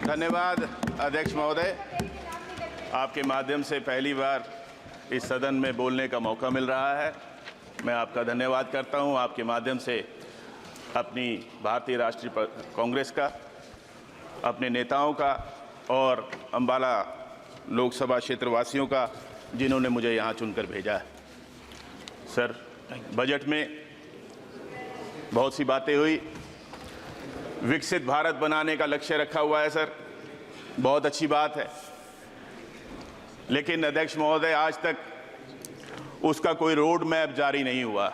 धन्यवाद अध्यक्ष महोदय। आपके माध्यम से पहली बार इस सदन में बोलने का मौका मिल रहा है। मैं आपका धन्यवाद करता हूं। आपके माध्यम से अपनी भारतीय राष्ट्रीय कांग्रेस का, अपने नेताओं का और अंबाला लोकसभा क्षेत्र वासियों का, जिन्होंने मुझे यहाँ चुनकर भेजा है। सर, बजट में बहुत सी बातें हुई। विकसित भारत बनाने का लक्ष्य रखा हुआ है सर, बहुत अच्छी बात है। लेकिन अध्यक्ष महोदय, आज तक उसका कोई रोड मैप जारी नहीं हुआ।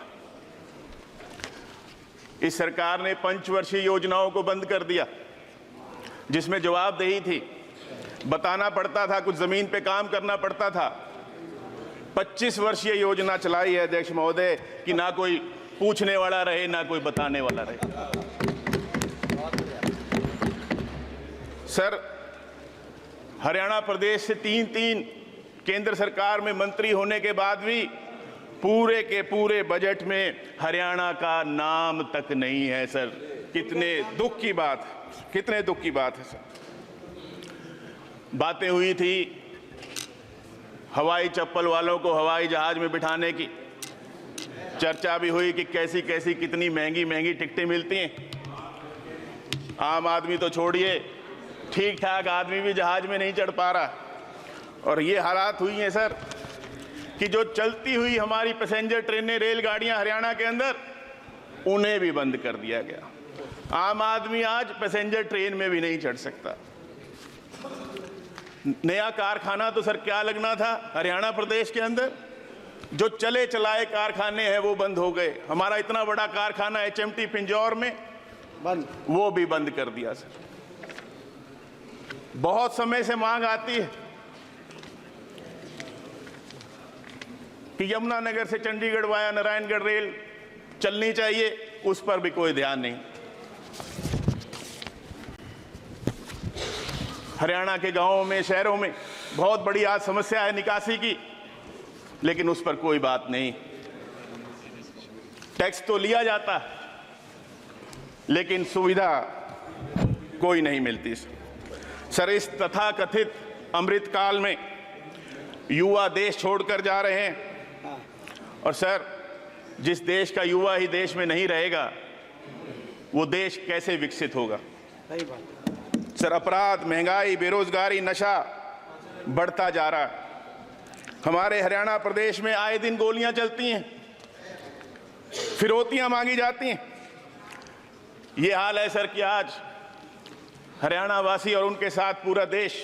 इस सरकार ने पंचवर्षीय योजनाओं को बंद कर दिया, जिसमें जवाबदेही थी, बताना पड़ता था, कुछ जमीन पे काम करना पड़ता था। 25 वर्षीय योजना चलाई है अध्यक्ष महोदय कि ना कोई पूछने वाला रहे, ना कोई बताने वाला रहे। सर, हरियाणा प्रदेश से तीन केंद्र सरकार में मंत्री होने के बाद भी पूरे के पूरे बजट में हरियाणा का नाम तक नहीं है सर। कितने दुख की बात है सर। बातें हुई थी हवाई चप्पल वालों को हवाई जहाज में बिठाने की, चर्चा भी हुई कि कैसी कैसी कितनी महंगी टिकटें मिलती हैं। आम आदमी तो छोड़िए, ठीक ठाक आदमी भी जहाज में नहीं चढ़ पा रहा। और ये हालात हुई हैं सर कि जो चलती हुई हमारी पैसेंजर ट्रेनें, रेलगाड़ियां हरियाणा के अंदर, उन्हें भी बंद कर दिया गया। आम आदमी आज पैसेंजर ट्रेन में भी नहीं चढ़ सकता। नया कारखाना तो सर क्या लगना था हरियाणा प्रदेश के अंदर, जो चले चलाए कारखाने हैं वो बंद हो गए। हमारा इतना बड़ा कारखाना HMT पिंजौर में बंद, वो भी बंद कर दिया सर। बहुत समय से मांग आती है कि यमुनानगर से चंडीगढ़ वाया नारायणगढ़ रेल चलनी चाहिए, उस पर भी कोई ध्यान नहीं। हरियाणा के गांवों में, शहरों में बहुत बड़ी आज समस्या है निकासी की, लेकिन उस पर कोई बात नहीं। टैक्स तो लिया जाता है, लेकिन सुविधा कोई नहीं मिलती सर। इस तथाकथित अमृतकाल में युवा देश छोड़कर जा रहे हैं। और सर, जिस देश का युवा ही देश में नहीं रहेगा, वो देश कैसे विकसित होगा? सही बात सर। अपराध, महंगाई, बेरोजगारी, नशा बढ़ता जा रहा है। हमारे हरियाणा प्रदेश में आए दिन गोलियां चलती हैं, फिरौतियां मांगी जाती हैं। ये हाल है सर कि आज हरियाणा वासी और उनके साथ पूरा देश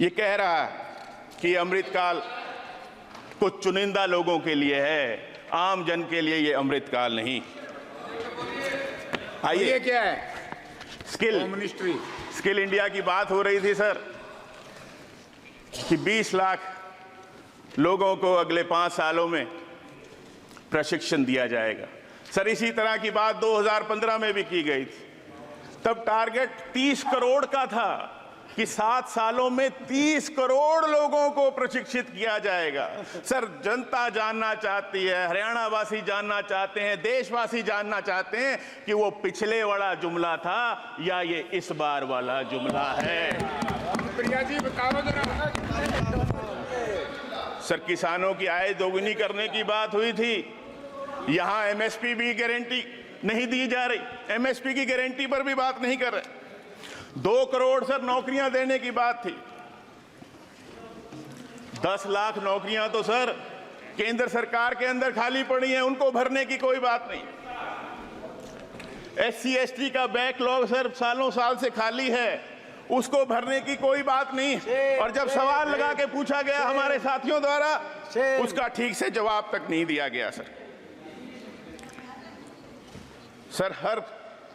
ये कह रहा है कि अमृतकाल कुछ चुनिंदा लोगों के लिए है, आम जन के लिए ये अमृतकाल नहीं। आइए, क्या है स्किल इंडिया की बात हो रही थी सर कि 20 लाख लोगों को अगले 5 सालों में प्रशिक्षण दिया जाएगा। सर, इसी तरह की बात 2015 में भी की गई थी। तब टारगेट 30 करोड़ का था कि 7 सालों में 30 करोड़ लोगों को प्रशिक्षित किया जाएगा। सर, जनता जानना चाहती है, हरियाणा वासी जानना चाहते हैं, देशवासी जानना चाहते हैं कि वो पिछले वाला जुमला था या ये इस बार वाला जुमला है। प्रिया जी बताओ जरा। सर, किसानों की आय दोगुनी करने की बात हुई थी। यहां MSP भी गारंटी नहीं दी जा रही। MSP की गारंटी पर भी बात नहीं कर रहे। 2 करोड़ सर नौकरियां देने की बात थी। 10 लाख नौकरियां तो सर केंद्र सरकार के अंदर खाली पड़ी हैं, उनको भरने की कोई बात नहीं। SC/ST का बैकलॉग सर सालों साल से खाली है, उसको भरने की कोई बात नहीं। और जब सवाल लगा के पूछा गया हमारे साथियों द्वारा, उसका ठीक से जवाब तक नहीं दिया गया सर। हर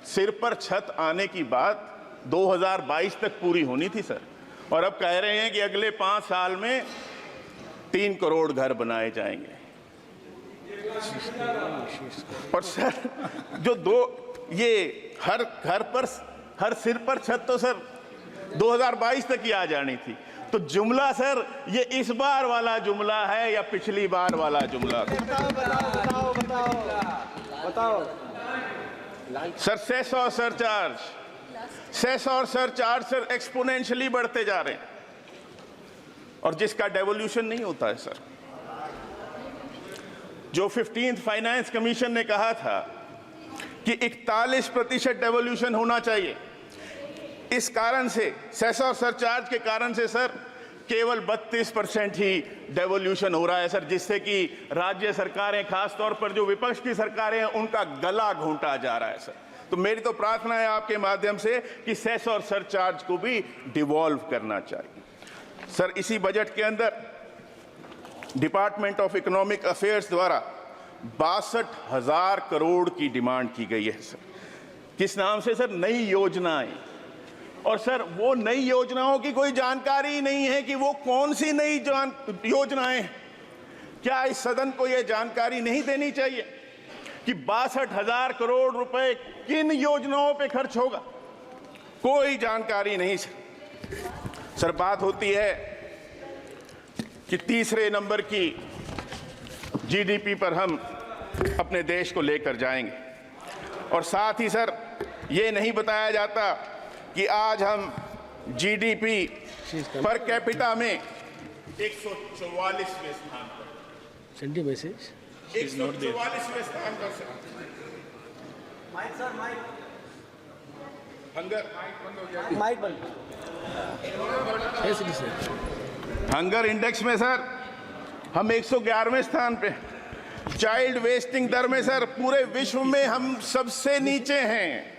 सिर पर छत आने की बात 2022 तक पूरी होनी थी सर, और अब कह रहे हैं कि अगले 5 साल में 3 करोड़ घर बनाए जाएंगे। और सर, ये हर घर पर, हर सिर पर छत तो सर 2022 तक ही आ जानी थी। तो जुमला सर ये इस बार वाला जुमला है या पिछली बार वाला जुमला? बताओ। सर, सेस और सरचार्ज सेस और सरचार्ज सर एक्सपोनेंशियली बढ़ते जा रहे हैं और जिसका डेवोल्यूशन नहीं होता है सर। जो 15th फाइनेंस कमीशन ने कहा था कि 41% डेवोल्यूशन होना चाहिए, इस कारण से सेस और सरचार्ज के कारण से सर केवल 32% ही डेवोल्यूशन हो रहा है सर, जिससे कि राज्य सरकारें, खासतौर पर जो विपक्ष की सरकारें हैं, उनका गला घोंटा जा रहा है सर। तो मेरी तो प्रार्थना है आपके माध्यम से कि सेस और सरचार्ज को भी डिवॉल्व करना चाहिए सर। इसी बजट के अंदर डिपार्टमेंट ऑफ इकोनॉमिक अफेयर्स द्वारा 62,000 करोड़ की डिमांड की गई है सर। किस नाम से सर? नई योजनाएं। और सर वो नई योजनाओं की कोई जानकारी नहीं है कि वो कौन सी नई योजनाएं। क्या इस सदन को यह जानकारी नहीं देनी चाहिए कि 62,000 करोड़ रुपए किन योजनाओं पे खर्च होगा? कोई जानकारी नहीं सर। सर बात होती है कि तीसरे नंबर की जीडीपी पर हम अपने देश को लेकर जाएंगे और साथ ही सर ये नहीं बताया जाता कि आज हम जीडीपी पर कैपिटा में 144वें स्थान पर, सेंडी मैसेज 144वें स्थान पर सर। हंगर इंडेक्स में सर हम 111वें स्थान पे। चाइल्ड वेस्टिंग दर में सर पूरे विश्व में हम सबसे नीचे हैं।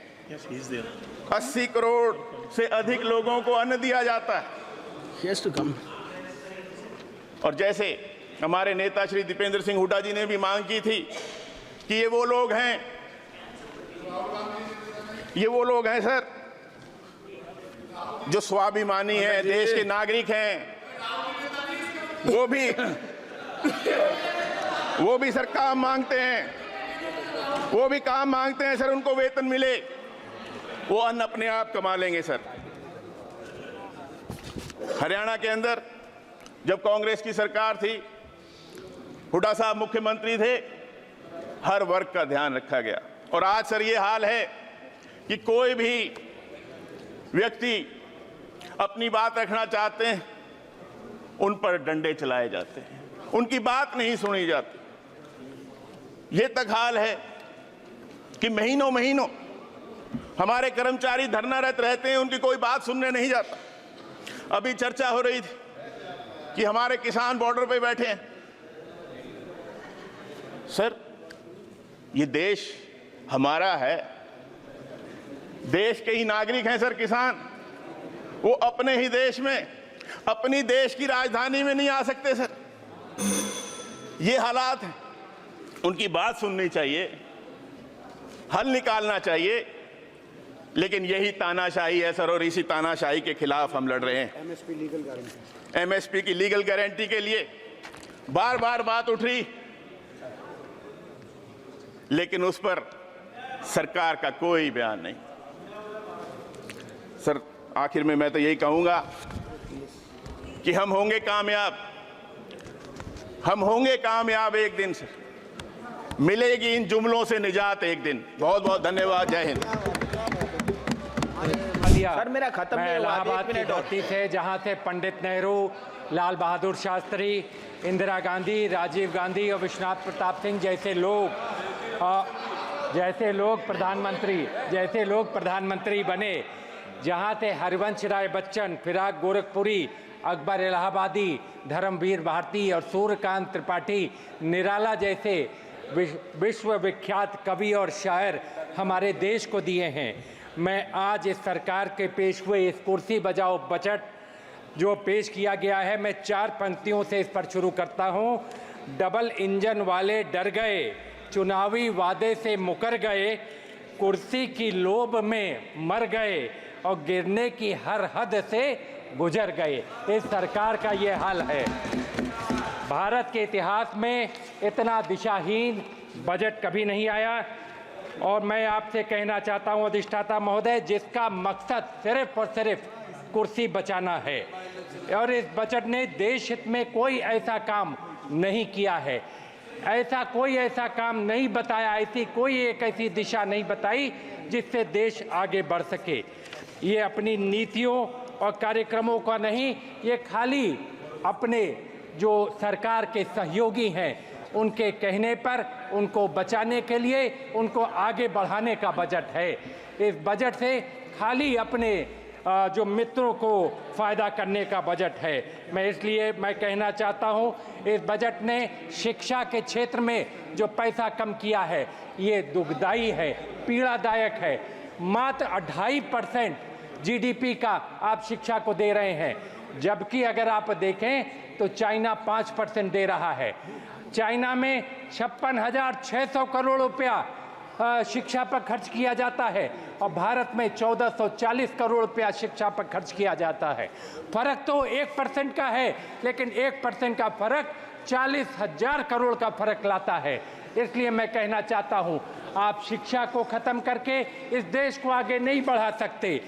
80 करोड़ से अधिक लोगों को अन्न दिया जाता है। और जैसे हमारे नेता श्री दीपेंद्र सिंह हुड्डा जी ने भी मांग की थी कि ये वो लोग हैं सर जो स्वाभिमानी हैं, देश के नागरिक हैं, वो भी सर काम मांगते हैं, सर उनको वेतन मिले, वो अन्न अपने आप कमा लेंगे सर। हरियाणा के अंदर जब कांग्रेस की सरकार थी, हुड्डा साहब मुख्यमंत्री थे, हर वर्ग का ध्यान रखा गया। और आज सर ये हाल है कि कोई भी व्यक्ति अपनी बात रखना चाहते हैं, उन पर डंडे चलाए जाते हैं, उनकी बात नहीं सुनी जाती। ये तक हाल है कि महीनों हमारे कर्मचारी धरनारत रहते हैं, उनकी कोई बात सुनने नहीं जाता। अभी चर्चा हो रही थी कि हमारे किसान बॉर्डर पे बैठे हैं। सर ये देश हमारा है, देश के ही नागरिक हैं सर किसान। वो अपने ही देश में, अपनी देश की राजधानी में नहीं आ सकते सर। ये हालात हैं, उनकी बात सुननी चाहिए, हल निकालना चाहिए। लेकिन यही तानाशाही है सर, और इसी तानाशाही के खिलाफ हम लड़ रहे हैं। एमएसपी की लीगल गारंटी के लिए बार बार बात उठ रही, लेकिन उस पर सरकार का कोई बयान नहीं। सर आखिर में मैं तो यही कहूंगा कि हम होंगे कामयाब एक दिन सर। मिलेगी इन जुमलों से निजात एक दिन। बहुत बहुत धन्यवाद। जय हिंद। सर मेरा खत्म नहीं हुआ। इलाहाबाद की धरती से, जहां से पंडित नेहरू, लाल बहादुर शास्त्री, इंदिरा गांधी, राजीव गांधी और विश्वनाथ प्रताप सिंह जैसे लोग प्रधानमंत्री बने, जहां से हरिवंश राय बच्चन, फिराक गोरखपुरी, अकबर इलाहाबादी, धर्मवीर भारती और सूर्यकांत त्रिपाठी निराला जैसे विश्व विख्यात कवि और शायर हमारे देश को दिए हैं। मैं आज इस सरकार के पेश हुए इस कुर्सी बजाओ बजट जो पेश किया गया है, मैं 4 पंक्तियों से इस पर शुरू करता हूं। डबल इंजन वाले डर गए, चुनावी वादे से मुकर गए, कुर्सी की लोभ में मर गए और गिरने की हर हद से गुजर गए। इस सरकार का ये हाल है। भारत के इतिहास में इतना दिशाहीन बजट कभी नहीं आया। और मैं आपसे कहना चाहता हूं अधिष्ठाता महोदय, जिसका मकसद सिर्फ और सिर्फ कुर्सी बचाना है, और इस बजट ने देश हित में कोई ऐसा काम नहीं किया है, कोई ऐसा काम नहीं बताया, कोई एक ऐसी दिशा नहीं बताई जिससे देश आगे बढ़ सके। ये अपनी नीतियों और कार्यक्रमों का नहीं, ये खाली अपने जो सरकार के सहयोगी हैं उनके कहने पर, उनको बचाने के लिए, उनको आगे बढ़ाने का बजट है। इस बजट से खाली अपने जो मित्रों को फ़ायदा करने का बजट है। मैं कहना चाहता हूँ, इस बजट ने शिक्षा के क्षेत्र में जो पैसा कम किया है ये दुखदाई है, पीड़ादायक है। मात्र 2.5% जीडीपी का आप शिक्षा को दे रहे हैं, जबकि अगर आप देखें तो चाइना 5% दे रहा है। चाइना में 56,600 करोड़ रुपया शिक्षा पर खर्च किया जाता है और भारत में 1440 करोड़ रुपया शिक्षा पर खर्च किया जाता है। फर्क तो 1% का है, लेकिन 1% का फर्क 40,000 करोड़ का फर्क लाता है। इसलिए मैं कहना चाहता हूं, आप शिक्षा को ख़त्म करके इस देश को आगे नहीं बढ़ा सकते।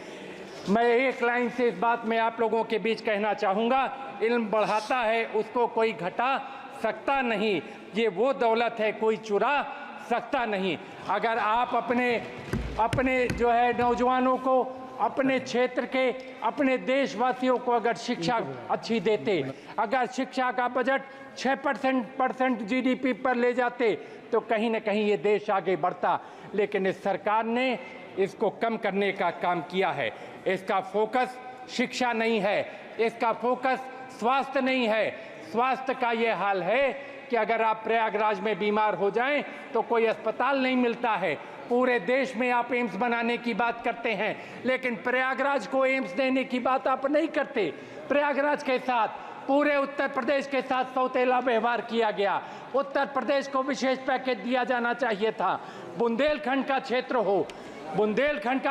मैं एक लाइन से इस बात में आप लोगों के बीच कहना चाहूँगा, इल्म बढ़ाता है उसको कोई घटा सकता नहीं, ये वो दौलत है कोई चुरा सकता नहीं। अगर आप अपने जो है नौजवानों को, अपने क्षेत्र के, अपने देशवासियों को अगर शिक्षा अच्छी देते, अगर शिक्षा का बजट 6% जीडीपी पर ले जाते तो कहीं ना कहीं ये देश आगे बढ़ता। लेकिन इस सरकार ने इसको कम करने का काम किया है। इसका फोकस शिक्षा नहीं है, इसका फोकस स्वास्थ्य नहीं है। स्वास्थ्य का ये हाल है कि अगर आप प्रयागराज में बीमार हो जाएं तो कोई अस्पताल नहीं मिलता है। पूरे देश में आप एम्स बनाने की बात करते हैं, लेकिन प्रयागराज को एम्स देने की बात आप नहीं करते। प्रयागराज के साथ पूरे उत्तर प्रदेश के साथ सौतेला व्यवहार किया गया। उत्तर प्रदेश को विशेष पैकेज दिया जाना चाहिए था। बुंदेलखंड का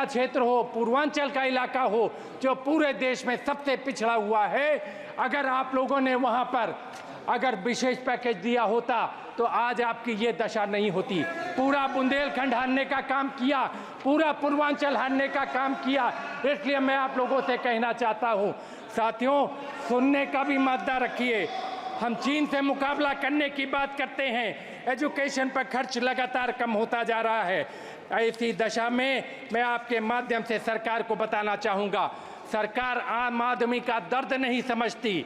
क्षेत्र हो, पूर्वांचल का इलाका हो, जो पूरे देश में सबसे पिछड़ा हुआ है, अगर आप लोगों ने वहां पर अगर विशेष पैकेज दिया होता तो आज आपकी ये दशा नहीं होती। पूरा बुंदेलखंड हारने का काम किया, पूरा पूर्वांचल हारने का काम किया। इसलिए मैं आप लोगों से कहना चाहता हूँ, साथियों, सुनने का भी मादा रखिए। हम चीन से मुकाबला करने की बात करते हैं, एजुकेशन पर खर्च लगातार कम होता जा रहा है। ऐसी दशा में मैं आपके माध्यम से सरकार को बताना चाहूँगा, सरकार आम आदमी का दर्द नहीं समझती,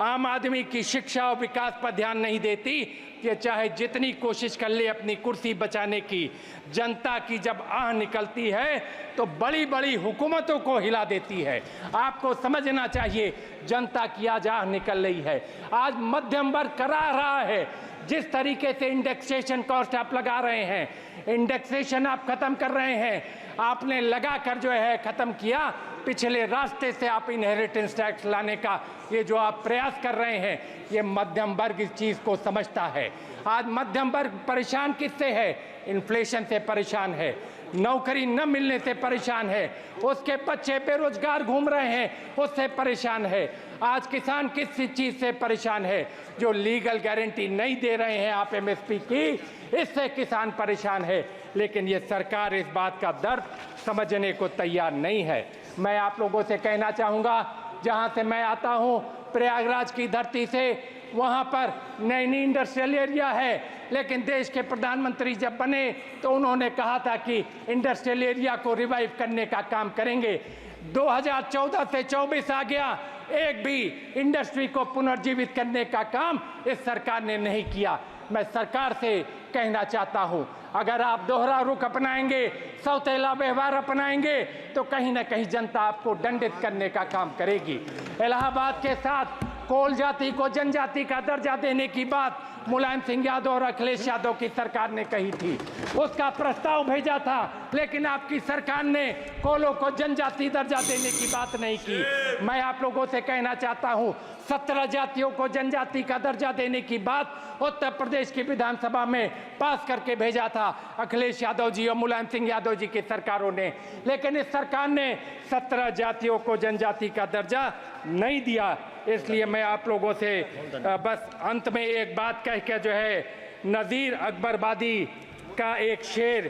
आम आदमी की शिक्षा और विकास पर ध्यान नहीं देती। ये चाहे जितनी कोशिश कर ले अपनी कुर्सी बचाने की, जनता की जब आह निकलती है तो बड़ी बड़ी हुकूमतों को हिला देती है। आपको समझना चाहिए, जनता की आज आह निकल रही है। आज मध्यम वर्ग करा रहा है। जिस तरीके से इंडेक्सेशन कॉस्ट आप लगा रहे हैं, इंडेक्सेशन आप खत्म कर रहे हैं, आपने लगाकर जो है खत्म किया। पिछले रास्ते से आप इनहेरिटेंस टैक्स लाने का ये जो आप प्रयास कर रहे हैं, ये मध्यम वर्ग इस चीज़ को समझता है। आज मध्यम वर्ग परेशान किससे है? इन्फ्लेशन से परेशान है, नौकरी न मिलने से परेशान है, उसके बच्चे बेरोजगार घूम रहे हैं उससे परेशान है। आज किसान किस चीज़ से परेशान है? जो लीगल गारंटी नहीं दे रहे हैं आप एमएसपी की, इससे किसान परेशान है। लेकिन ये सरकार इस बात का दर्द समझने को तैयार नहीं है। मैं आप लोगों से कहना चाहूँगा, जहाँ से मैं आता हूँ प्रयागराज की धरती से, वहाँ पर नैनी इंडस्ट्रियल एरिया है, लेकिन देश के प्रधानमंत्री जब बने तो उन्होंने कहा था कि इंडस्ट्रियल एरिया को रिवाइव करने का काम करेंगे। 2014 से 24 आ गया, एक भी इंडस्ट्री को पुनर्जीवित करने का काम इस सरकार ने नहीं किया। मैं सरकार से कहना चाहता हूं, अगर आप दोहरा रुख अपनाएंगे, सौतेला व्यवहार अपनाएंगे, तो कहीं ना कहीं जनता आपको दंडित करने का काम करेगी। इलाहाबाद के साथ कोल जाति को जनजाति का दर्जा देने की बात मुलायम सिंह यादव और अखिलेश यादव की सरकार ने कही थी, उसका प्रस्ताव भेजा था, लेकिन आपकी सरकार ने कोलों को जनजाति दर्जा देने की बात नहीं की। मैं आप लोगों से कहना चाहता हूं, 17 जातियों को जनजाति का दर्जा देने की बात उत्तर प्रदेश की विधानसभा में पास करके भेजा था अखिलेश यादव जी और मुलायम सिंह यादव जी की सरकारों ने, लेकिन इस सरकार ने 17 जातियों को जनजाति का दर्जा नहीं दिया। इसलिए मैं आप लोगों से बस अंत में एक बात कह के जो है, नज़ीर अकबरबादी का एक शेर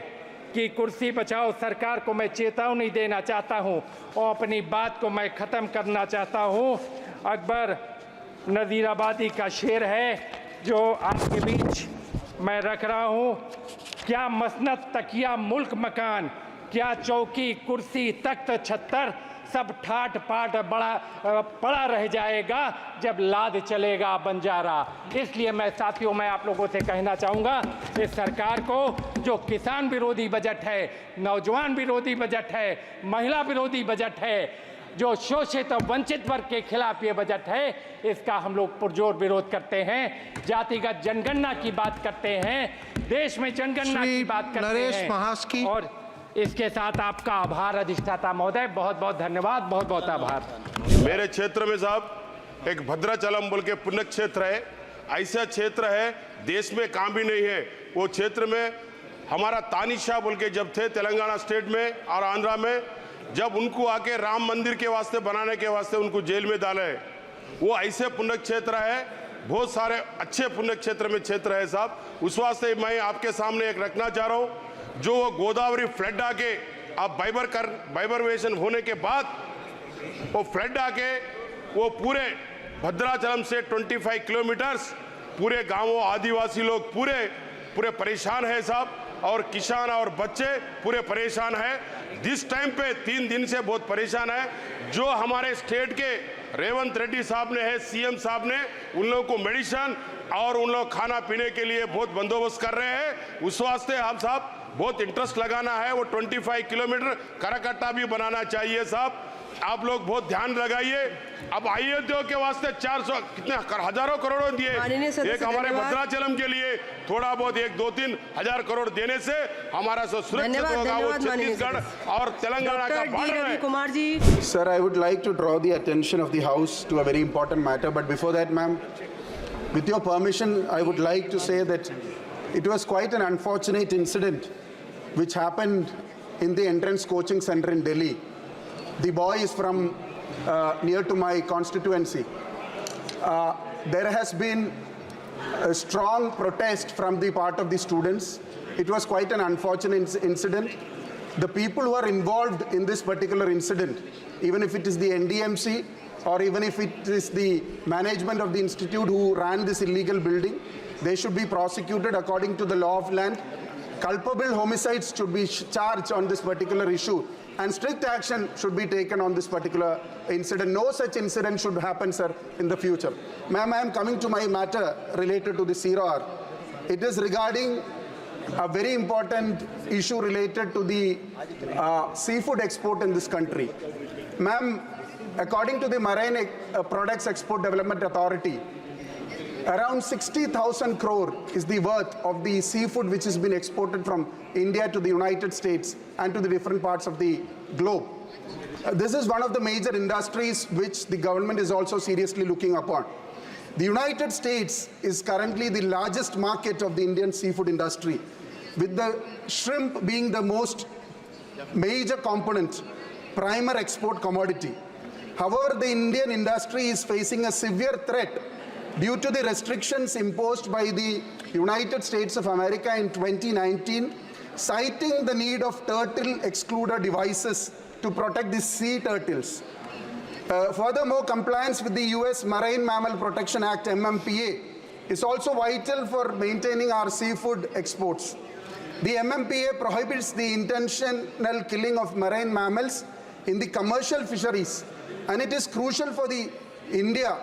की कुर्सी बचाओ सरकार को मैं चेतावनी देना चाहता हूं और अपनी बात को मैं ख़त्म करना चाहता हूं। अकबर नज़ीराबादी का शेर है जो आपके बीच मैं रख रहा हूं। क्या मसनद तकिया मुल्क मकान, क्या चौकी कुर्सी तख्त छत्तर, सब ठाट पाट पड़ा रह जाएगा जब लाद चलेगा बंजारा। इसलिए मैं साथियों, मैं आप लोगों से कहना चाहूँगा, इस सरकार को जो किसान विरोधी बजट है, नौजवान विरोधी बजट है, महिला विरोधी बजट है, जो शोषित और वंचित वर्ग के खिलाफ ये बजट है, इसका हम लोग पुरजोर विरोध करते हैं। जातिगत जनगणना की बात करते हैं, देश में जनगणना की बात करते हैं, और इसके साथ आपका आभार अधिष्ठाता महोदय, बहुत बहुत धन्यवाद, बहुत बहुत आभार। मेरे क्षेत्र में साहब एक भद्राचलम बोल के पुण्य क्षेत्र है, ऐसा क्षेत्र है देश में कहाँ भी नहीं है। वो क्षेत्र में हमारा तानिशाह बोल के जब थे तेलंगाना स्टेट में और आंध्रा में, जब उनको आके राम मंदिर के वास्ते बनाने के वास्ते उनको जेल में डाले, वो ऐसे पुण्य क्षेत्र है, बहुत सारे अच्छे पुण्य क्षेत्र में क्षेत्र है साहब। उस वास्ते मैं आपके सामने एक रखना चाह रहा हूँ, जो गोदावरी फ्लड आके आप बाइबरवेशन होने के बाद वो फ्लड आके वो पूरे भद्राचलम से 25 किलोमीटर्स पूरे गांवों आदिवासी लोग पूरे परेशान है साहब, और किसान और बच्चे पूरे परेशान है। जिस टाइम पे 3 दिन से बहुत परेशान है। जो हमारे स्टेट के रेवंत रेड्डी साहब ने है, सीएम साहब ने उन लोगों को मेडिसिन और उन लोग खाना पीने के लिए बहुत बंदोबस्त कर रहे हैं। उस वास्ते हम साहब बहुत इंटरेस्ट लगाना है, वो 25 किलोमीटर करकट्टा भी बनाना चाहिए साहब। आप लोग बहुत ध्यान लगाइए। अब अयोध्या के वास्ते 400 कितने हजारों करोड़ों दिए, एक हमारे भद्राचलम के लिए थोड़ा बहुत 1-2-3 हजार करोड़ देने से हमारा सुरक्षित होगा वो छत्तीसगढ़ और तेलंगाना का बॉर्डर है। Kumar ji, Sir, I would like to draw the attention of the House to a very important matter. But before that, ma'am, with your permission, I would like to say that it was quite an unfortunate incident which happened in the entrance coaching center in Delhi. The boy is from near to my constituency. There has been a strong protest from the part of the students. It was quite an unfortunate incident. The people who are involved in this particular incident, even if it is the NDMC or even if it is the management of the institute who ran this illegal building, they should be prosecuted according to the law of land. Culpable homicides should be charged on this particular issue, and strict action should be taken on this particular incident. No such incident should happen, sir, in the future. Ma'am, I am coming to my matter related to the CROR. It is regarding a very important issue related to the seafood export in this country. Ma'am, according to the Marine Products Export Development Authority, around 60,000 crore is the worth of the seafood which has been exported from India to the United States and to the different parts of the globe. This is one of the major industries which the government is also seriously looking upon. The United States is currently the largest market of the Indian seafood industry, with the shrimp being the most major component, primer export commodity. However, the Indian industry is facing a severe threat due to the restrictions imposed by the United States of America in 2019, citing the need of turtle excluder devices to protect the sea turtles. Furthermore, compliance with the US Marine Mammal Protection Act, MMPA, is also vital for maintaining our seafood exports. The MMPA prohibits the intentional killing of marine mammals in the commercial fisheries, and it is crucial for the India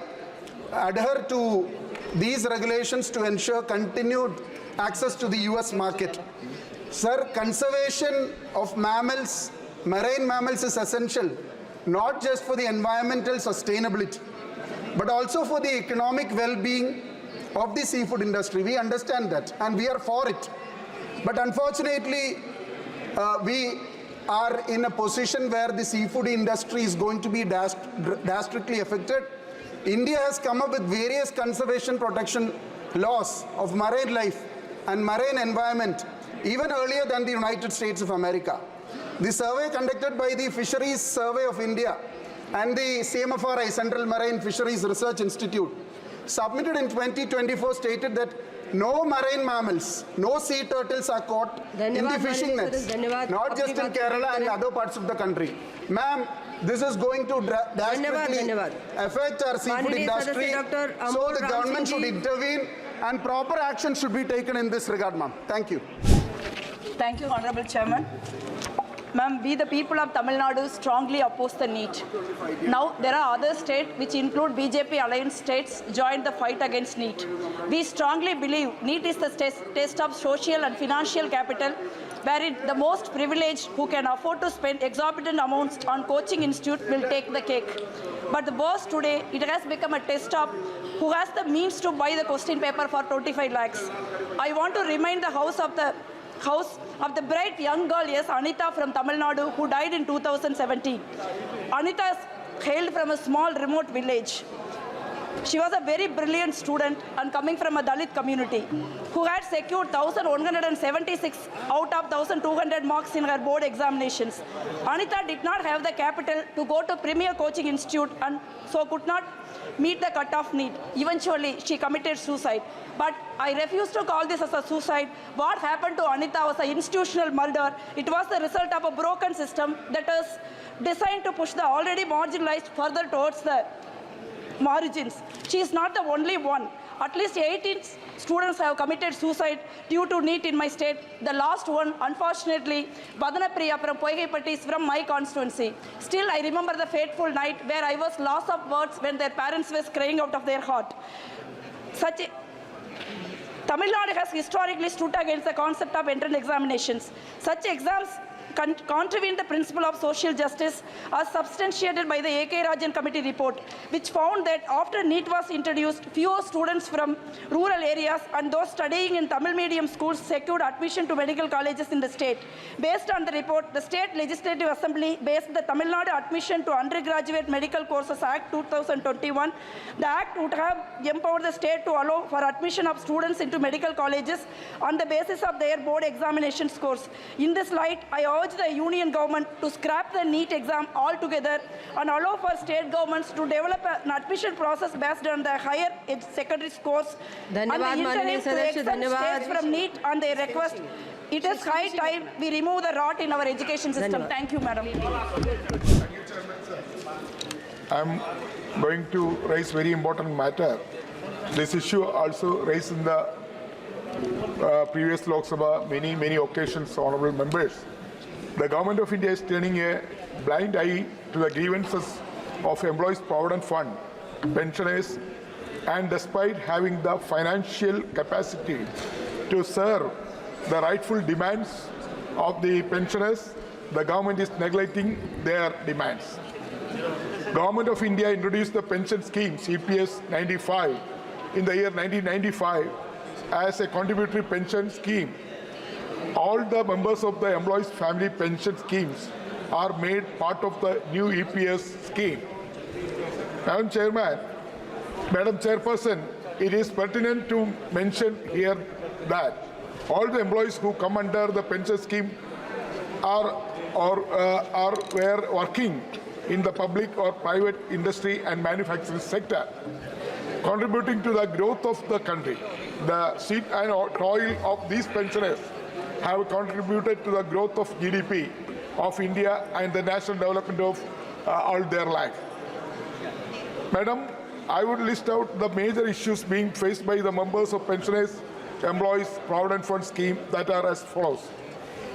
adhere to these regulations to ensure continued access to the US market. Sir, conservation of mammals, marine mammals is essential, not just for the environmental sustainability, but also for the economic well-being of the seafood industry. We understand that and we are for it. But unfortunately, we are in a position where the seafood industry is going to be drastically affected. India has come up with various conservation protection laws of marine life and marine environment even earlier than the United States of America. The survey conducted by the Fisheries Survey of India and the CMFRI, Central Marine Fisheries Research Institute, submitted in 2024 stated that no marine mammals, no sea turtles are caught in the fishing nets, not just in Kerala and other parts of the country. Ma'am, this is going to drastically affect our seafood industry, so the government should intervene and proper action should be taken in this regard, ma'am. Thank you. Thank you, Honorable Chairman. Ma'am, we the people of Tamil Nadu strongly oppose the NEET. Now, there are other states which include BJP alliance states joined the fight against NEET. We strongly believe NEET is the test of social and financial capital, wherein the most privileged who can afford to spend exorbitant amounts on coaching institute will take the cake. But the worst today, it has become a test of who has the means to buy the question paper for 25 lakhs. I want to remind the house of the bright young girl, yes, Anita from Tamil Nadu, who died in 2017. Anita hailed from a small remote village. She was a very brilliant student and coming from a Dalit community who had secured 1,176 out of 1,200 marks in her board examinations. Anita did not have the capital to go to Premier Coaching Institute and so could not meet the cut-off need. Eventually, she committed suicide. But I refuse to call this as a suicide. What happened to Anita was an institutional murder. It was the result of a broken system that is designed to push the already marginalized further towards the margins. She is not the only one. At least 18 students have committed suicide due to NEET in my state. The last one, unfortunately, Badana Priya from Poigaipatti is from my constituency. Still, I remember the fateful night where I was lost of words when their parents were crying out of their heart. Tamil Nadu has historically stood against the concept of entrance examinations. Such exams contravene the principle of social justice as substantiated by the A.K. Rajan Committee report, which found that after NEET was introduced, fewer students from rural areas and those studying in Tamil medium schools secured admission to medical colleges in the state. Based on the report, the State Legislative Assembly based the Tamil Nadu Admission to Undergraduate Medical Courses Act 2021. The Act would have empowered the state to allow for admission of students into medical colleges on the basis of their board examination scores. In this light, I urge the union government to scrap the NEET exam altogether and allow for state governments to develop an admission process based on the higher secondary scores and the interim to exempt states from NEET on their request. It is high time we remove the rot in our education system. Thank you, Madam. I am going to raise very important matter. This issue also raised in the previous Lok Sabha many occasions, honorable members. The government of India is turning a blind eye to the grievances of employees' provident fund, pensioners, and despite having the financial capacity to serve the rightful demands of the pensioners, the government is neglecting their demands. Government of India introduced the pension scheme CPS 95 in the year 1995 as a contributory pension scheme. All the members of the employees' family pension schemes are made part of the new EPS scheme. Madam Chairperson, it is pertinent to mention here that all the employees who come under the pension scheme were working in the public or private industry and manufacturing sector, contributing to the growth of the country. The sweat and toil of these pensioners have contributed to the growth of GDP of India and the national development of all their life. Madam, I would list out the major issues being faced by the members of pensioners, employees, provident fund scheme that are as follows.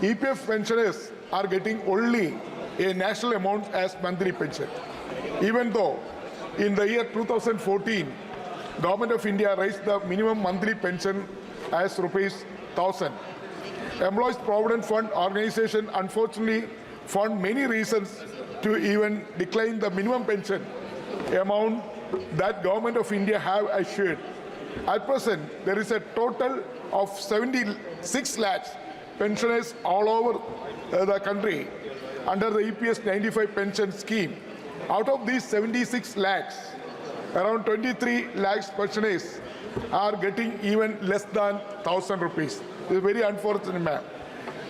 EPF pensioners are getting only a national amount as monthly pension, even though in the year 2014, Government of India raised the minimum monthly pension as ₹1,000. Employees Provident Fund organization unfortunately found many reasons to even decline the minimum pension amount that Government of India have assured. At present, there is a total of 76 lakhs pensioners all over the country under the EPS 95 pension scheme. Out of these 76 lakhs, around 23 lakhs pensioners are getting even less than 1,000 rupees. This is very unfortunate, ma'am.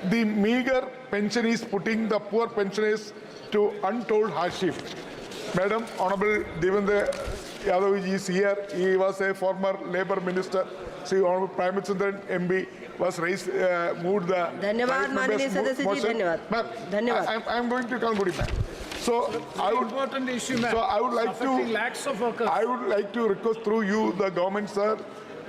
The meager pension is putting the poor pensioners to untold hardship. Madam, Honorable Devendra Yadav is here. He was a former Labour Minister. Sri Honorable Prime Minister MB was moved the. धन्यवाद माननीय सदस्य जी, धन्यवाद. Ma'am, I am going to conclude, ma'am. So I would like to request through you, the government, sir,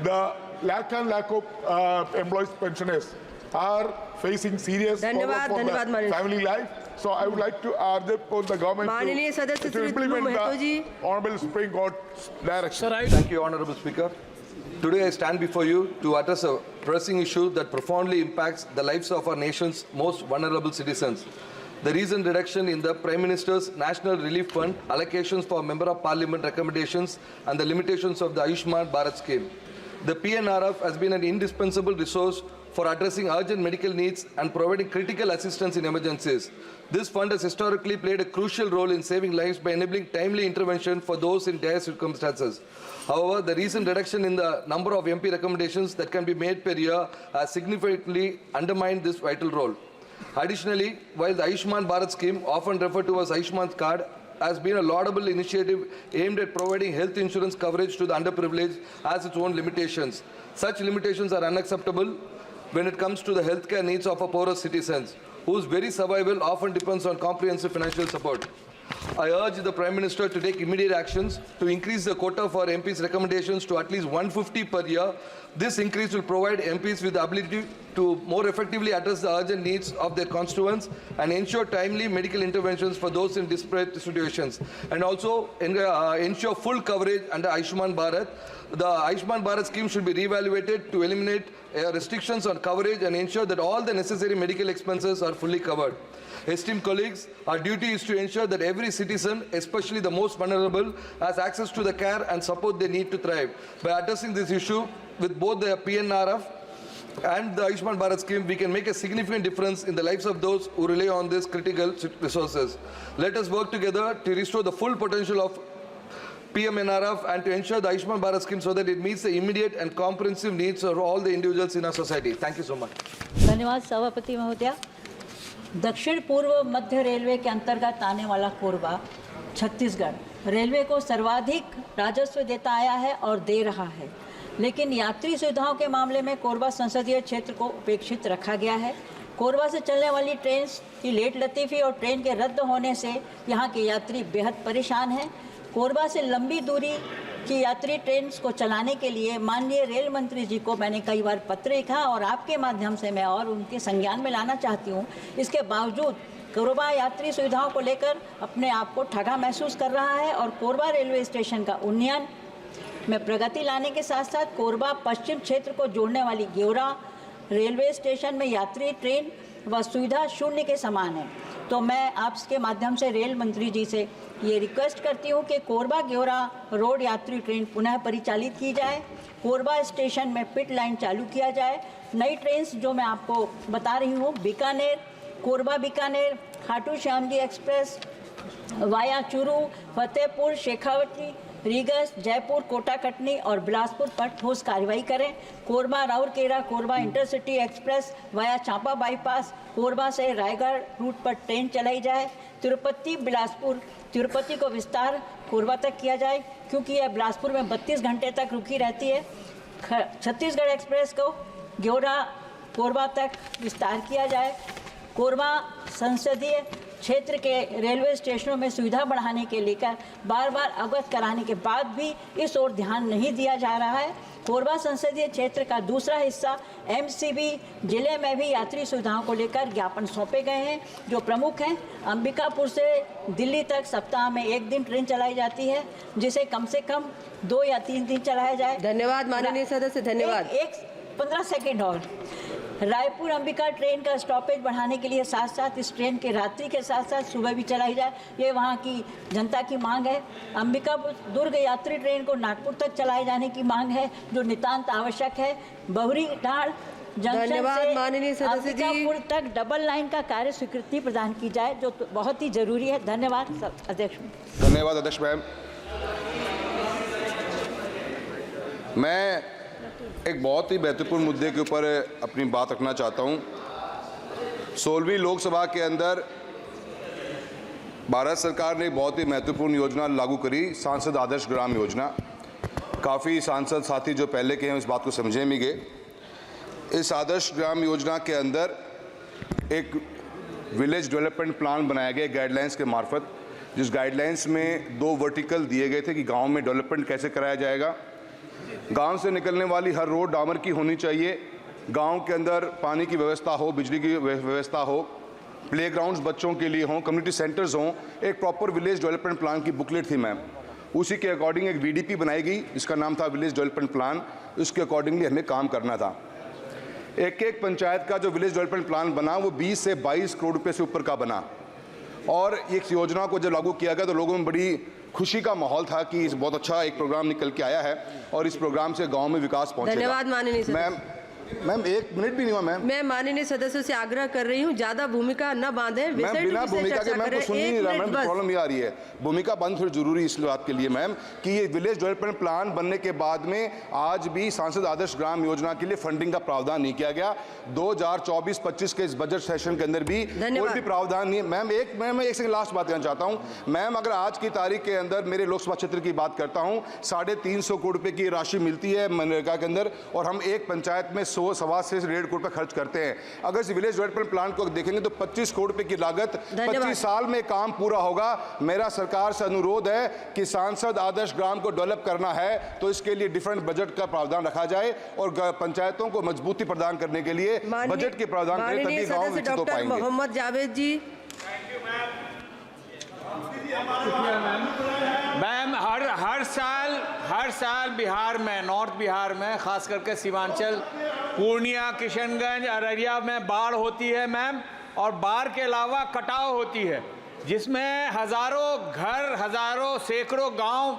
the lakh and lakh of employees pensioners are facing serious धन्यवाद, problem धन्यवाद, for माननीय। the family life. So I would like to urge upon the government माननीय सदस्य to Shri implement Mahato ji. the Honorable Supreme Court's direction. Thank you, Honorable Speaker. Today I stand before you to address a pressing issue that profoundly impacts the lives of our nation's most vulnerable citizens. The recent reduction in the Prime Minister's National Relief Fund allocations for Member of Parliament recommendations and the limitations of the Ayushman Bharat scheme. The PNRF has been an indispensable resource for addressing urgent medical needs and providing critical assistance in emergencies. This fund has historically played a crucial role in saving lives by enabling timely intervention for those in dire circumstances. However, the recent reduction in the number of MP recommendations that can be made per year has significantly undermined this vital role. Additionally, while the Ayushman Bharat scheme, often referred to as Ayushman Card, has been a laudable initiative aimed at providing health insurance coverage to the underprivileged, has its own limitations. Such limitations are unacceptable when it comes to the healthcare needs of our poorest citizens, whose very survival often depends on comprehensive financial support. I urge the Prime Minister to take immediate actions to increase the quota for MPs' recommendations to at least 150 per year. This increase will provide MPs with the ability to more effectively address the urgent needs of their constituents and ensure timely medical interventions for those in desperate situations, and also ensure full coverage under Ayushman Bharat. The Ayushman Bharat scheme should be reevaluated to eliminate restrictions on coverage and ensure that all the necessary medical expenses are fully covered. Esteemed colleagues, our duty is to ensure that every citizen, especially the most vulnerable, has access to the care and support they need to thrive. By addressing this issue with both the PNRF and the Ayushman Bharat scheme, we can make a significant difference in the lives of those who rely on these critical resources. Let us work together to restore the full potential of PMNRF and to ensure the Ayushman Bharat scheme so that it meets the immediate and comprehensive needs of all the individuals in our society. Thank you so much. धन्यवाद सभापति महोदया। दक्षिण पूर्व मध्य railway के अंतर्गत आने वाला Korba Chhattisgarh railway को सर्वाधिक राजस्व देता आया है और दे रहा है, लेकिन यात्री सुविधाओं के मामले में कोरबा संसदीय क्षेत्र को उपेक्षित रखा गया है। कोरबा से चलने वाली ट्रेन की लेट लतीफ़ी और ट्रेन के रद्द होने से यहाँ के यात्री बेहद परेशान हैं। कोरबा से लंबी दूरी की यात्री ट्रेन को चलाने के लिए माननीय रेल मंत्री जी को मैंने कई बार पत्र लिखा और आपके माध्यम से मैं और उनके संज्ञान में लाना चाहती हूँ। इसके बावजूद कोरबा यात्री सुविधाओं को लेकर अपने आप को ठगा महसूस कर रहा है और कोरबा रेलवे स्टेशन का उन्नयन में प्रगति लाने के साथ साथ कोरबा पश्चिम क्षेत्र को जोड़ने वाली गेवरा रेलवे स्टेशन में यात्री ट्रेन व सुविधा शून्य के समान है। तो मैं आपके माध्यम से रेल मंत्री जी से ये रिक्वेस्ट करती हूँ कि कोरबा गेवरा रोड यात्री ट्रेन पुनः परिचालित की जाए, कोरबा स्टेशन में पिट लाइन चालू किया जाए। नई ट्रेन जो मैं आपको बता रही हूँ, बीकानेर, कोरबा बीकानेर, खाटू श्याम जी एक्सप्रेस वाया चूरू, फतेहपुर, शेखावटी, रीगस, जयपुर, कोटा कटनी और बिलासपुर पर ठोस कार्रवाई करें। Korba Rourkela, Korba intercity express via Champa bypass, Korba से रायगढ़ रूट पर ट्रेन चलाई जाए। तिरुपति बिलासपुर, तिरुपति को विस्तार कोरबा तक किया जाए क्योंकि यह बिलासपुर में 32 घंटे तक रुकी रहती है। छत्तीसगढ़ एक्सप्रेस को गेवरा कोरबा तक विस्तार किया जाए। कोरबा संसदीय क्षेत्र के रेलवे स्टेशनों में सुविधा बढ़ाने के लेकर बार बार अवगत कराने के बाद भी इस ओर ध्यान नहीं दिया जा रहा है। कोरबा संसदीय क्षेत्र का दूसरा हिस्सा एमसीबी जिले में भी यात्री सुविधाओं को लेकर ज्ञापन सौंपे गए हैं। जो प्रमुख हैं, अंबिकापुर से दिल्ली तक सप्ताह में 1 दिन ट्रेन चलाई जाती है, जिसे कम से कम 2 या 3 दिन चलाया जाए। धन्यवाद माननीय सदस्य, धन्यवाद। एक 15 सेकेंड और। रायपुर अंबिका ट्रेन का स्टॉपेज बढ़ाने के लिए साथ साथ इस ट्रेन के रात्रि के साथ साथ सुबह भी चलाई जाए, ये वहाँ की जनता की मांग है। अंबिकापुर दुर्ग यात्री ट्रेन को नागपुर तक चलाए जाने की मांग है, जो नितांत आवश्यक है। बहुरी ढाल जंक्शन से अंबिकापुर तक डबल लाइन का कार्य स्वीकृति प्रदान की जाए, जो बहुत ही जरूरी है। धन्यवाद अध्यक्ष। धन्यवाद अध्यक्ष मैम। मैं एक बहुत ही महत्वपूर्ण मुद्दे के ऊपर अपनी बात रखना चाहता हूं। 16वीं लोकसभा के अंदर भारत सरकार ने बहुत ही महत्वपूर्ण योजना लागू करी, सांसद आदर्श ग्राम योजना। काफ़ी सांसद साथी जो पहले के हैं इस बात को समझे भी गए। इस आदर्श ग्राम योजना के अंदर एक विलेज डेवलपमेंट प्लान बनाया गया गाइडलाइंस के मार्फत, जिस गाइडलाइंस में 2 वर्टिकल दिए गए थे कि गांव में डेवलपमेंट कैसे कराया जाएगा। गांव से निकलने वाली हर रोड डामर की होनी चाहिए, गांव के अंदर पानी की व्यवस्था हो, बिजली की व्यवस्था हो, प्लेग्राउंड्स बच्चों के लिए हों, कम्युनिटी सेंटर्स हों। एक प्रॉपर विलेज डेवलपमेंट प्लान की बुकलेट थी मैम, उसी के अकॉर्डिंग एक VDP बनाई गई जिसका नाम था विलेज डेवलपमेंट प्लान। उसके अकॉर्डिंगली हमें काम करना था। एक एक पंचायत का जो विलेज डेवलपमेंट प्लान बना वो 20 से 22 करोड़ रुपए से ऊपर का बना। और इस योजना को जब लागू किया गया तो लोगों में बड़ी खुशी का माहौल था कि इस बहुत अच्छा एक प्रोग्राम निकल के आया है और इस प्रोग्राम से गांव में विकास पहुंचेगा। धन्यवाद माननीय सदस्य। मैम 1 मिनट भी नहीं हुआ मैम। मैं माननीय सदस्य से आग्रह कर रही हूँ ज्यादा भूमिका न बांधे, मैम बिना भूमिका के मैम को सुन ही नहीं रहा मैम, प्रॉब्लम ये आ रही है। भूमिका बंद थोड़ी जरूरी इस बात के लिए मैम कि ये विलेज डेवलपमेंट प्लान बनने के बाद में आज भी सांसद आदर्श ग्राम योजना के लिए फंडिंग का प्रावधान नहीं किया गया। 2024-25 के इस बजट सेशन के अंदर भी कोई भी प्रावधान नहीं है मैम। मैं एक सेकंड लास्ट बात कहना चाहता हूं मैम। अगर आज की तारीख के अंदर मेरे लोकसभा क्षेत्र की बात करता हूं, 350 करोड़ रुपए की राशि मिलती है मनरेगा के अंदर और हम एक पंचायत में 100 से 1.5 करोड़ रुपए खर्च करते हैं। अगर इस विलेज डेवलपमेंट प्लान को देखेंगे तो 25 करोड़ रुपए की लागत 25 साल में काम पूरा होगा। मेरा सरकार से अनुरोध है कि सांसद आदर्श ग्राम को डेवलप करना है तो इसके लिए डिफरेंट बजट का प्रावधान रखा जाए और पंचायतों को मजबूती प्रदान करने के लिए बजट के प्रावधान करें तभी गांव विकसित हो पाएंगे। मोहम्मद जावेद जी। मैम हर साल बिहार में, नॉर्थ बिहार में, खास करके सीमांचल, पूर्णिया, किशनगंज, अररिया में बाढ़ होती है मैम। और बाढ़ के अलावा कटाव होती है जिसमें हजारों घर, हजारों सैकड़ों गांव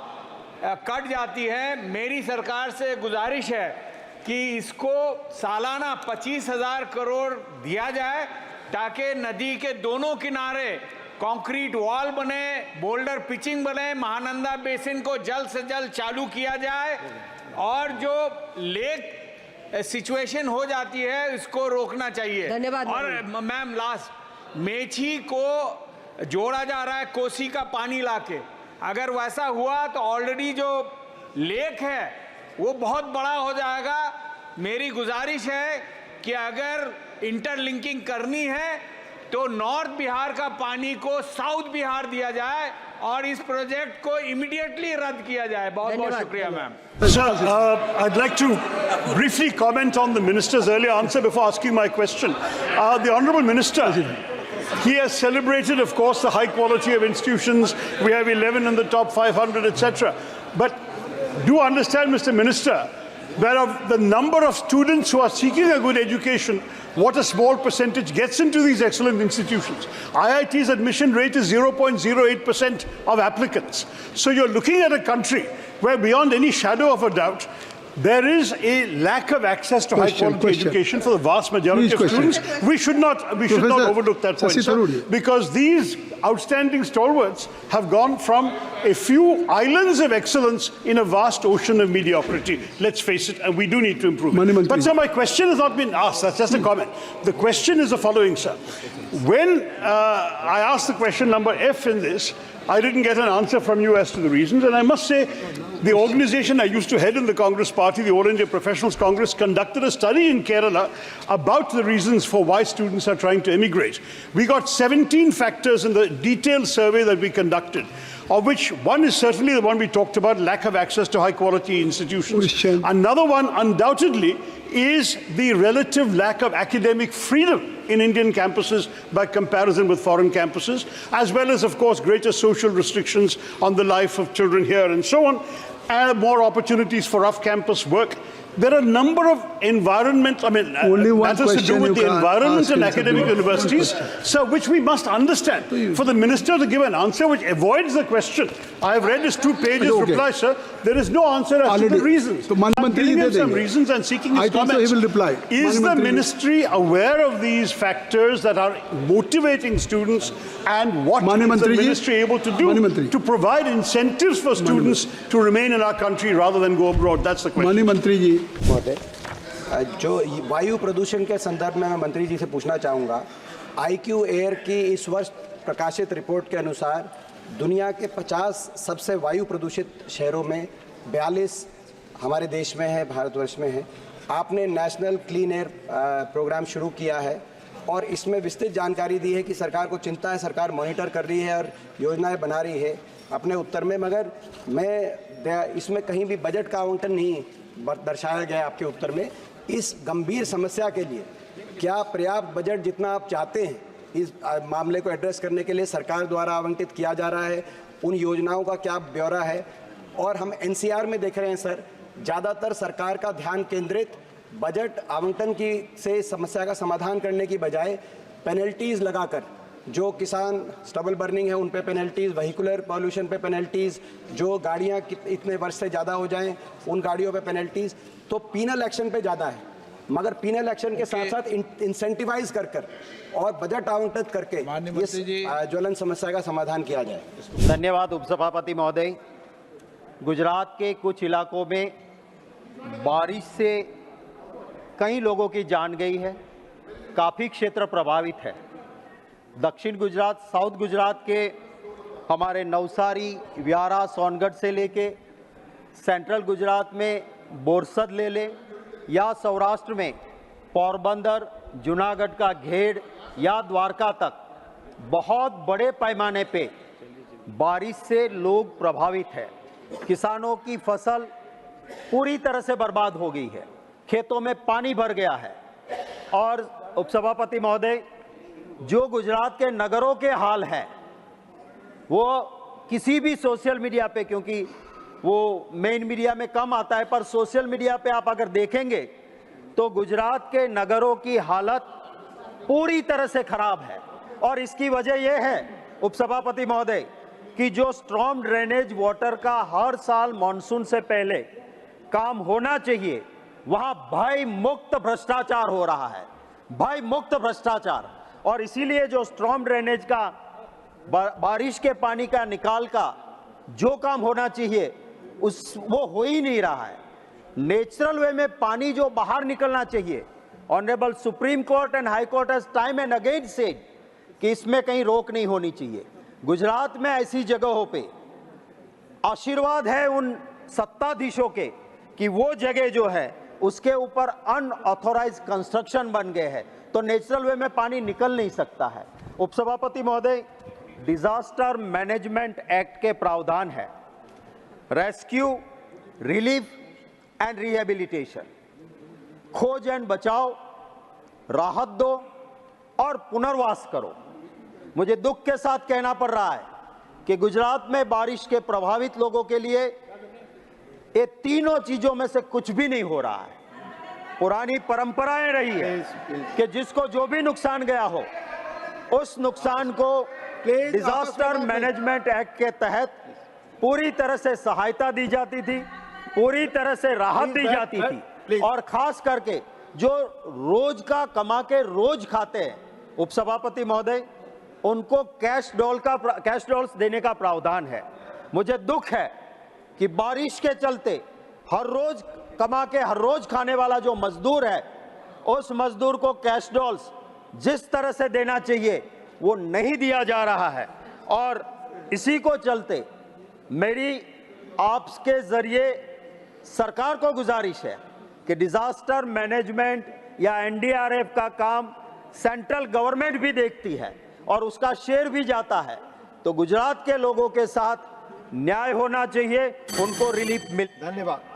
कट जाती है। मेरी सरकार से गुजारिश है कि इसको सालाना 25,000 करोड़ दिया जाए ताकि नदी के दोनों किनारे कंक्रीट वॉल बने, बोल्डर पिचिंग बने, महानंदा बेसिन को जल्द से जल्द चालू किया जाए और जो लेक सिचुएशन हो जाती है इसको रोकना चाहिए। धन्यवाद। और मैम लास्ट, मेची को जोड़ा जा रहा है कोसी का पानी लाके। अगर वैसा हुआ तो ऑलरेडी जो लेक है वो बहुत बड़ा हो जाएगा। मेरी गुजारिश है कि अगर इंटरलिंकिंग करनी है तो नॉर्थ बिहार का पानी को साउथ बिहार दिया जाए और इस प्रोजेक्ट को इमीडिएटली रद्द किया जाए। बहुत बहुत शुक्रिया ma'am. Sir, I'd like to briefly comment on the minister's earlier answer before asking my question. The Honourable Minister, he has celebrated, of course, the high quality of institutions. We have 11 in the top 500, etc. But do understand, Mr. Minister, that of the number of students who are seeking a good education, what a small percentage gets into these excellent institutions. IIT's admission rate is 0.08% of applicants. So you're looking at a country where beyond any shadow of a doubt, there is a lack of access to high-quality education for the vast majority of students. We should not overlook that point, sir, because these outstanding stalwarts have gone from a few islands of excellence in a vast ocean of mediocrity. Let's face it, and we do need to improve it. But, sir, my question has not been asked. That's just a comment. The question is the following, sir. When I asked the question number F in this, I didn't get an answer from you as to the reasons, and I must say the organization I used to head in the Congress Party, the All India Professionals Congress, conducted a study in Kerala about the reasons for why students are trying to immigrate. We got 17 factors in the detailed survey that we conducted, of which one is certainly the one we talked about, lack of access to high-quality institutions. Another one, undoubtedly, is the relative lack of academic freedom in Indian campuses by comparison with foreign campuses, as well as, of course, greater social restrictions on the life of children here and so on, and more opportunities for off-campus work. There are a number of matters to do with the environment and academic universities, sir, which we must understand. For the minister to give an answer which avoids the question, I have read his 2 pages reply, sir. There is no answer as to the reasons. I'm giving him some reasons and seeking his comments. He will reply. Is the ministry aware of these factors that are motivating students, and what is the ministry able to do to provide incentives for students to remain in our country rather than go abroad? That's the question. महोदय, जो वायु प्रदूषण के संदर्भ में मैं मंत्री जी से पूछना चाहूँगा। IQ एयर की इस वर्ष प्रकाशित रिपोर्ट के अनुसार दुनिया के 50 सबसे वायु प्रदूषित शहरों में 42 हमारे देश में है, भारतवर्ष में है। आपने नेशनल क्लीन एयर प्रोग्राम शुरू किया है और इसमें विस्तृत जानकारी दी है कि सरकार को चिंता है, सरकार मॉनिटर कर रही है और योजनाएं बना रही है अपने उत्तर में, मगर इसमें कहीं भी बजट का आवंटन नहीं दर्शाया गया आपके उत्तर में। इस गंभीर समस्या के लिए क्या पर्याप्त बजट जितना आप चाहते हैं इस मामले को एड्रेस करने के लिए सरकार द्वारा आवंटित किया जा रहा है? उन योजनाओं का क्या ब्यौरा है? और हम एनसीआर में देख रहे हैं सर, ज़्यादातर सरकार का ध्यान केंद्रित बजट आवंटन की से समस्या का समाधान करने की बजाय पेनल्टीज़ लगाकर, जो किसान स्टबल बर्निंग है उन पे पेनल्टीज़, व्हीकुलर पॉल्यूशन पे पेनल्टीज़, जो गाड़ियाँ इतने वर्ष से ज़्यादा हो जाएं उन गाड़ियों पे पेनल्टीज़, तो पीनल एक्शन पे ज़्यादा है। मगर पीनल एक्शन के साथ साथ इंसेंटिवाइज कर और बजट आवंटित करके इस ज्वलन समस्या का समाधान किया जाए। धन्यवाद उपसभापति महोदय। गुजरात के कुछ इलाकों में बारिश से कई लोगों की जान गई है, काफ़ी क्षेत्र प्रभावित है। दक्षिण गुजरात, साउथ गुजरात के हमारे नवसारी, व्यारा, सोनगढ़ से लेके सेंट्रल गुजरात में बोरसद ले ले या सौराष्ट्र में पोरबंदर, जूनागढ़ का घेड़ या द्वारका तक बहुत बड़े पैमाने पे बारिश से लोग प्रभावित हैं। किसानों की फसल पूरी तरह से बर्बाद हो गई है, खेतों में पानी भर गया है। और उपसभापति महोदय, जो गुजरात के नगरों के हाल है वो किसी भी सोशल मीडिया पे, क्योंकि वो मेन मीडिया में कम आता है, पर सोशल मीडिया पे आप अगर देखेंगे तो गुजरात के नगरों की हालत पूरी तरह से खराब है। और इसकी वजह यह है उपसभापति महोदय कि जो स्ट्रॉम ड्रेनेज वाटर का हर साल मॉनसून से पहले काम होना चाहिए, वहां भय मुक्त भ्रष्टाचार हो रहा है, भय मुक्त भ्रष्टाचार। और इसीलिए जो स्ट्रॉम ड्रेनेज का बारिश के पानी का निकाल का जो काम होना चाहिए वो हो ही नहीं रहा है। नेचुरल वे में पानी जो बाहर निकलना चाहिए, honourable supreme court and high court has time and again said कि इसमें कहीं रोक नहीं होनी चाहिए। गुजरात में ऐसी जगहों पे आशीर्वाद है उन सत्ताधीशों के कि वो जगह जो है उसके ऊपर अनऑथोराइज कंस्ट्रक्शन बन गए हैं, तो नेचुरल वे में पानी निकल नहीं सकता है। उपसभापति महोदय, डिजास्टर मैनेजमेंट एक्ट के प्रावधान है रेस्क्यू, रिलीफ एंड रिहेबिलिटेशन, खोज एंड बचाओ, राहत दो और पुनर्वास करो। मुझे दुख के साथ कहना पड़ रहा है कि गुजरात में बारिश के प्रभावित लोगों के लिए ये तीनों चीजों में से कुछ भी नहीं हो रहा है। पुरानी परंपराएं रही है कि जिसको जो भी नुकसान गया हो उस नुकसान को डिजास्टर मैनेजमेंट एक्ट के तहत पूरी तरह से सहायता दी जाती थी, पूरी तरह से राहत दी जाती थी। और खास करके जो रोज का कमा के रोज खाते हैं उपसभापति महोदय, उनको कैश डॉल्स देने का प्रावधान है। मुझे दुख है कि बारिश के चलते हर रोज कमा के हर रोज खाने वाला जो मजदूर है, उस मजदूर को कैश डॉल्स जिस तरह से देना चाहिए वो नहीं दिया जा रहा है। और इसी को चलते मेरी आपके जरिए सरकार को गुजारिश है कि डिजास्टर मैनेजमेंट या एनडीआरएफ का काम सेंट्रल गवर्नमेंट भी देखती है और उसका शेयर भी जाता है, तो गुजरात के लोगों के साथ न्याय होना चाहिए, उनको रिलीफ मिल। धन्यवाद।